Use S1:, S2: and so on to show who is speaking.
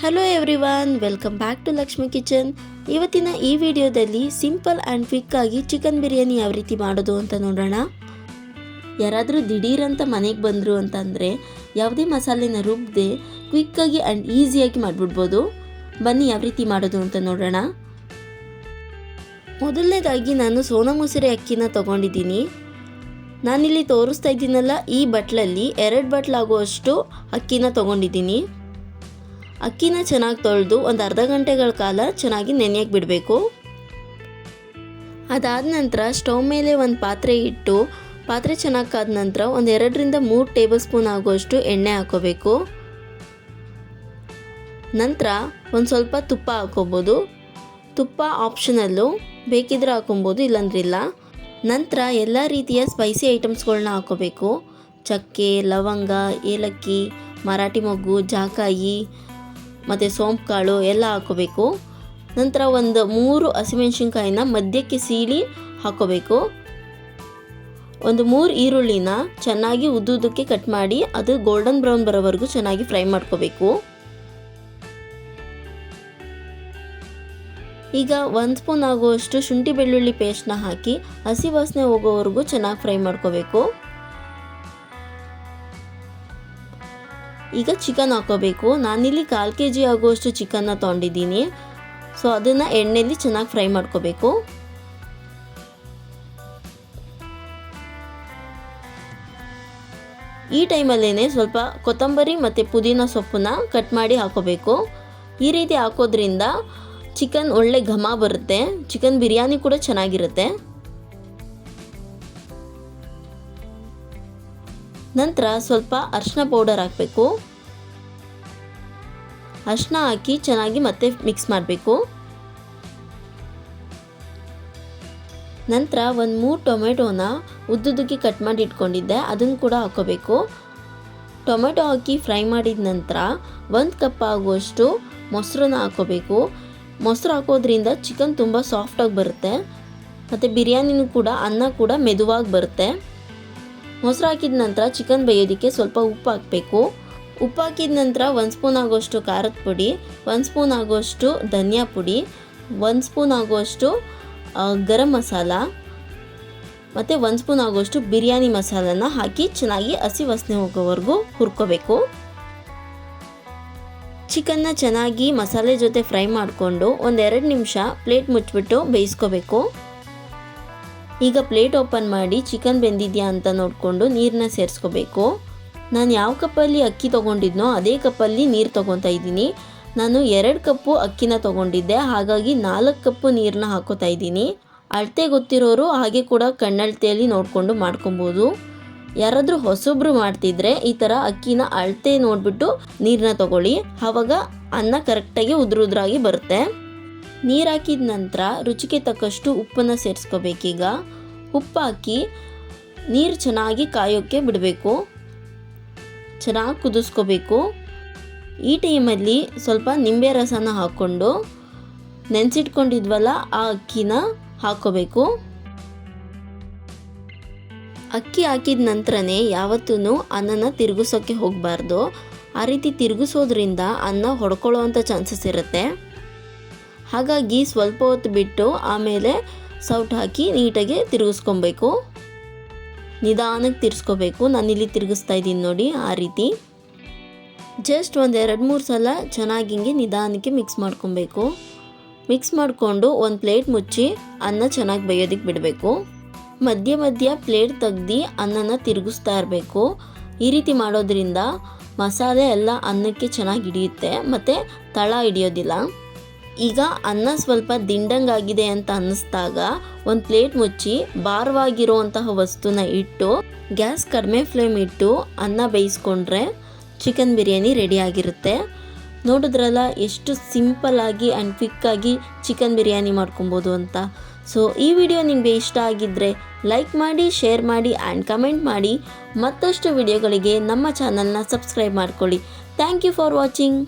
S1: Hello everyone, welcome back to Lakshmi kitchen. ಇವತ್ತಿನ ಈ ವಿಡಿಯೋದಲ್ಲಿ ಸಿಂಪಲ್ ಆ್ಯಂಡ್ ಕ್ವಿಕ್ ಆಗಿ ಚಿಕನ್ ಬಿರಿಯಾನಿ ಯಾವ ರೀತಿ ಮಾಡೋದು ಅಂತ ನೋಡೋಣ. ಯಾರಾದರೂ ದಿಢೀರಂತ ಮನೆಗೆ ಬಂದರು ಅಂತಂದರೆ ಯಾವುದೇ ಮಸಾಲೆನ ರುಬ್ಬದೆ ಕ್ವಿಕ್ಕಾಗಿ ಆ್ಯಂಡ್ ಈಸಿಯಾಗಿ ಮಾಡಿಬಿಡ್ಬೋದು. ಬನ್ನಿ ಯಾವ ರೀತಿ ಮಾಡೋದು ಅಂತ ನೋಡೋಣ. ಮೊದಲನೇದಾಗಿ ನಾನು ಸೋನಾ ಮಸೂರಿ ಅಕ್ಕಿನ ತೊಗೊಂಡಿದ್ದೀನಿ. ನಾನಿಲ್ಲಿ ತೋರಿಸ್ತಾ ಇದ್ದೀನಲ್ಲ, ಈ ಬಟ್ಲಲ್ಲಿ 2 ಬಟ್ಲಾಗುವಷ್ಟು ಅಕ್ಕಿನ ತೊಗೊಂಡಿದ್ದೀನಿ. ಅಕ್ಕಿನ ಚೆನ್ನಾಗಿ ತೊಳೆದು ಒಂದು ಅರ್ಧ ಗಂಟೆಗಳ ಕಾಲ ಚೆನ್ನಾಗಿ ನೆನೆಯಕ್ಕೆ ಬಿಡಬೇಕು. ಅದಾದ ನಂತರ ಸ್ಟವ್ ಮೇಲೆ ಒಂದು ಪಾತ್ರೆ ಇಟ್ಟು ಪಾತ್ರೆ ಚೆನ್ನಾಗಿ ಕಾದ ನಂತರ ಒಂದು 2ರಿಂದ 3 ಟೇಬಲ್ ಸ್ಪೂನ್ ಆಗುವಷ್ಟು ಎಣ್ಣೆ ಹಾಕೋಬೇಕು. ನಂತರ ಒಂದು ಸ್ವಲ್ಪ ತುಪ್ಪ ಹಾಕೋಬೋದು. ತುಪ್ಪ ಆಪ್ಷನಲ್ಲು, ಬೇಕಿದ್ರೆ ಹಾಕೊಬೋದು, ಇಲ್ಲಾಂದ್ರಿಲ್ಲ. ನಂತರ ಎಲ್ಲ ರೀತಿಯ ಸ್ಪೈಸಿ ಐಟಮ್ಸ್ಗಳನ್ನ ಹಾಕೋಬೇಕು. ಚಕ್ಕೆ, ಲವಂಗ, ಏಲಕ್ಕಿ, ಮರಾಠಿ ಮೊಗ್ಗು, ಜಾಕಾಯಿ ಮತ್ತು ಸೋಂಪು ಕಾಳು ಎಲ್ಲ ಹಾಕೋಬೇಕು. ನಂತರ ಒಂದು 3 ಹಸಿಮೆಣ್ಸಿನ್ಕಾಯಿನ ಮಧ್ಯಕ್ಕೆ ಸೀಳಿ ಹಾಕೋಬೇಕು. ಒಂದು 3 ಈರುಳ್ಳಿನ ಚೆನ್ನಾಗಿ ಉದ್ದುದ್ದಕ್ಕೆ ಕಟ್ ಮಾಡಿ ಅದು ಗೋಲ್ಡನ್ ಬ್ರೌನ್ ಬರೋವರೆಗೂ ಚೆನ್ನಾಗಿ ಫ್ರೈ ಮಾಡ್ಕೋಬೇಕು. ಈಗ 1 ಸ್ಪೂನ್ ಆಗುವಷ್ಟು ಶುಂಠಿ ಬೆಳ್ಳುಳ್ಳಿ ಪೇಸ್ಟ್ನ ಹಾಕಿ ಹಸಿ ವಾಸನೆ ಹೋಗೋವರೆಗೂ ಚೆನ್ನಾಗಿ ಫ್ರೈ ಮಾಡ್ಕೋಬೇಕು. ಈಗ ಚಿಕನ್ ಹಾಕೋಬೇಕು. ನಾನಿಲ್ಲಿ 1/4 kg ಆಗುವಷ್ಟು ಚಿಕನ್ನ ತೊಗೊಂಡಿದ್ದೀನಿ. ಸೊ ಅದನ್ನು ಎಣ್ಣೆಯಲ್ಲಿ ಚೆನ್ನಾಗಿ ಫ್ರೈ ಮಾಡ್ಕೋಬೇಕು. ಈ ಟೈಮಲ್ಲೇ ಸ್ವಲ್ಪ ಕೊತ್ತಂಬರಿ ಮತ್ತು ಪುದೀನ ಸೊಪ್ಪನ್ನ ಕಟ್ ಮಾಡಿ ಹಾಕೋಬೇಕು. ಈ ರೀತಿ ಹಾಕೋದ್ರಿಂದ ಚಿಕನ್ ಒಳ್ಳೆ ಘಮ ಬರುತ್ತೆ, ಚಿಕನ್ ಬಿರಿಯಾನಿ ಕೂಡ ಚೆನ್ನಾಗಿರುತ್ತೆ. ನಂತರ ಸ್ವಲ್ಪ ಅರಿಶಿನ ಪೌಡರ್ ಹಾಕಬೇಕು. ಅರಿಶಿನ ಹಾಕಿ ಚೆನ್ನಾಗಿ ಮತ್ತೆ ಮಿಕ್ಸ್ ಮಾಡಬೇಕು. ನಂತರ ಒಂದು 3 ಟೊಮೆಟೊನ ಉದ್ದುದ್ದಕ್ಕೆ ಕಟ್ ಮಾಡಿ ಇಟ್ಕೊಂಡಿದ್ದೆ, ಅದನ್ನು ಕೂಡ ಹಾಕೋಬೇಕು. ಟೊಮೆಟೊ ಹಾಕಿ ಫ್ರೈ ಮಾಡಿದ ನಂತರ 1 ಕಪ್ ಆಗುವಷ್ಟು ಮೊಸರನ್ನ ಹಾಕೋಬೇಕು. ಮೊಸರು ಹಾಕೋದ್ರಿಂದ ಚಿಕನ್ ತುಂಬ ಸಾಫ್ಟಾಗಿ ಬರುತ್ತೆ ಮತ್ತು ಬಿರಿಯಾನಿನೂ ಕೂಡ, ಅನ್ನ ಕೂಡ ಮೆದುವಾಗಿ ಬರುತ್ತೆ. ಮೊಸರು ಹಾಕಿದ ನಂತರ ಚಿಕನ್ ಬೇಯೋದಕ್ಕೆ ಸ್ವಲ್ಪ ಉಪ್ಪು ಹಾಕಬೇಕು. ಉಪ್ಪು ಹಾಕಿದ ನಂತರ 1 ಸ್ಪೂನ್ ಆಗುವಷ್ಟು ಖಾರದ ಪುಡಿ, 1 ಸ್ಪೂನ್ ಆಗುವಷ್ಟು ಧನಿಯಾ ಪುಡಿ, 1 ಸ್ಪೂನ್ ಆಗುವಷ್ಟು ಗರಂ ಮಸಾಲ ಮತ್ತು 1 ಸ್ಪೂನ್ ಆಗುವಷ್ಟು ಬಿರಿಯಾನಿ ಮಸಾಲನ ಹಾಕಿ ಚೆನ್ನಾಗಿ ಹಸಿ ವಾಸನೆ ಹೋಗೋವರೆಗೂ ಹುರ್ಕೋಬೇಕು. ಚಿಕನ್ನ ಚೆನ್ನಾಗಿ ಮಸಾಲೆ ಜೊತೆ ಫ್ರೈ ಮಾಡಿಕೊಂಡು ಒಂದು 2 ನಿಮಿಷ ಪ್ಲೇಟ್ ಮುಚ್ಚಿಬಿಟ್ಟು ಬೇಯಿಸ್ಕೋಬೇಕು. ಈಗ ಪ್ಲೇಟ್ ಓಪನ್ ಮಾಡಿ ಚಿಕನ್ ಬೆಂದಿದೆಯಾ ಅಂತ ನೋಡಿಕೊಂಡು ನೀರನ್ನ ಸೇರಿಸ್ಕೋಬೇಕು. ನಾನು ಯಾವ ಕಪ್ಪಲ್ಲಿ ಅಕ್ಕಿ ತೊಗೊಂಡಿದ್ನೋ ಅದೇ ಕಪ್ಪಲ್ಲಿ ನೀರು ತೊಗೊತಾ ಇದ್ದೀನಿ. ನಾನು 2 ಕಪ್ಪು ಅಕ್ಕಿನ ತೊಗೊಂಡಿದ್ದೆ, ಹಾಗಾಗಿ 4 ಕಪ್ಪು ನೀರನ್ನ ಹಾಕೋತಾ ಇದ್ದೀನಿ. ಅಳತೆ ಗೊತ್ತಿರೋರು ಹಾಗೆ ಕೂಡ ಕಣ್ಣಳತೆಯಲ್ಲಿ ನೋಡಿಕೊಂಡು ಮಾಡ್ಕೊಬೋದು. ಯಾರಾದರೂ ಹೊಸೊಬ್ರು ಮಾಡ್ತಿದ್ರೆ ಈ ಥರ ಅಕ್ಕಿನ ಅಳತೆ ನೋಡಿಬಿಟ್ಟು ನೀರನ್ನ ತೊಗೊಳ್ಳಿ, ಆವಾಗ ಅನ್ನ ಕರೆಕ್ಟಾಗಿ ಉದುರಾಗಿ ಬರುತ್ತೆ. ನೀರು ಹಾಕಿದ ನಂತರ ರುಚಿಗೆ ತಕ್ಕಷ್ಟು ಉಪ್ಪನ್ನು ಸೇರಿಸ್ಕೋಬೇಕೀಗ. ಉಪ್ಪು ಹಾಕಿ ನೀರು ಚೆನ್ನಾಗಿ ಕಾಯೋಕ್ಕೆ ಬಿಡಬೇಕು, ಚೆನ್ನಾಗಿ ಕುದಿಸ್ಕೋಬೇಕು. ಈ ಟೈಮಲ್ಲಿ ಸ್ವಲ್ಪ ನಿಂಬೆ ರಸನ ಹಾಕ್ಕೊಂಡು ನೆನೆಸಿಟ್ಕೊಂಡಿದ್ವಲ್ಲ ಆ ಅಕ್ಕಿನ ಹಾಕ್ಕೋಬೇಕು. ಅಕ್ಕಿ ಹಾಕಿದ ನಂತರನೇ ಯಾವತ್ತೂ ಅನ್ನನ ತಿರುಗಿಸೋಕ್ಕೆ ಹೋಗಬಾರ್ದು. ಆ ರೀತಿ ತಿರುಗಿಸೋದ್ರಿಂದ ಅನ್ನ ಹೊಡ್ಕೊಳ್ಳೋ ಅಂಥ ಚಾನ್ಸಸ್ ಇರುತ್ತೆ. ಹಾಗಾಗಿ ಸ್ವಲ್ಪ ಹೊತ್ತು ಬಿಟ್ಟು ಆಮೇಲೆ ಸೌಟ್ ಹಾಕಿ ನೀಟಾಗಿ ತಿರುಗಿಸ್ಕೊಬೇಕು. ನಿಧಾನಕ್ಕೆ ತಿರ್ಸ್ಕೋಬೇಕು. ನಾನಿಲ್ಲಿ ತಿರುಗಿಸ್ತಾ ಇದ್ದೀನಿ ನೋಡಿ, ಆ ರೀತಿ ಜಸ್ಟ್ ಒಂದು 2-3 ಸಲ ಚೆನ್ನಾಗಿ ಹಿಂಗೆ ನಿಧಾನಕ್ಕೆ ಮಿಕ್ಸ್ ಮಾಡ್ಕೊಬೇಕು. ಮಿಕ್ಸ್ ಮಾಡಿಕೊಂಡು ಒಂದು ಪ್ಲೇಟ್ ಮುಚ್ಚಿ ಅನ್ನ ಚೆನ್ನಾಗಿ ಬೇಯೋದಕ್ಕೆ ಬಿಡಬೇಕು. ಮಧ್ಯ ಮಧ್ಯ ಪ್ಲೇಟ್ ತೆಗ್ದು ಅನ್ನನ ತಿರುಗಿಸ್ತಾ ಇರಬೇಕು. ಈ ರೀತಿ ಮಾಡೋದ್ರಿಂದ ಮಸಾಲೆ ಎಲ್ಲ ಅನ್ನಕ್ಕೆ ಚೆನ್ನಾಗಿ ಹಿಡಿಯುತ್ತೆ ಮತ್ತು ತಳ ಹಿಡಿಯೋದಿಲ್ಲ. ಈಗ ಅನ್ನ ಸ್ವಲ್ಪ ದಿಂಡಂಗಾಗಿದೆ ಅಂತ ಅನ್ನಿಸ್ದಾಗ ಒಂದು ಪ್ಲೇಟ್ ಮುಚ್ಚಿ ಭಾರವಾಗಿರುವಂತಹ ವಸ್ತುನ ಇಟ್ಟು ಗ್ಯಾಸ್ ಕಡಿಮೆ ಫ್ಲೇಮ್ ಇಟ್ಟು ಅನ್ನ ಬೇಯಿಸ್ಕೊಂಡ್ರೆ ಚಿಕನ್ ಬಿರಿಯಾನಿ ರೆಡಿಯಾಗಿರುತ್ತೆ. ನೋಡಿದ್ರಲ್ಲ ಎಷ್ಟು ಸಿಂಪಲ್ಲಾಗಿ ಆ್ಯಂಡ್ ಕ್ವಿಕ್ಕಾಗಿ ಚಿಕನ್ ಬಿರಿಯಾನಿ ಮಾಡ್ಕೊಬೋದು ಅಂತ. ಸೊ ಈ ವಿಡಿಯೋ ನಿಮಗೆ ಇಷ್ಟ ಆಗಿದ್ದರೆ ಲೈಕ್ ಮಾಡಿ, ಶೇರ್ ಮಾಡಿ ಆ್ಯಂಡ್ ಕಮೆಂಟ್ ಮಾಡಿ. ಮತ್ತಷ್ಟು ವಿಡಿಯೋಗಳಿಗೆ ನಮ್ಮ ಚಾನಲ್ನ ಸಬ್ಸ್ಕ್ರೈಬ್ ಮಾಡ್ಕೊಳ್ಳಿ. Thank you for watching.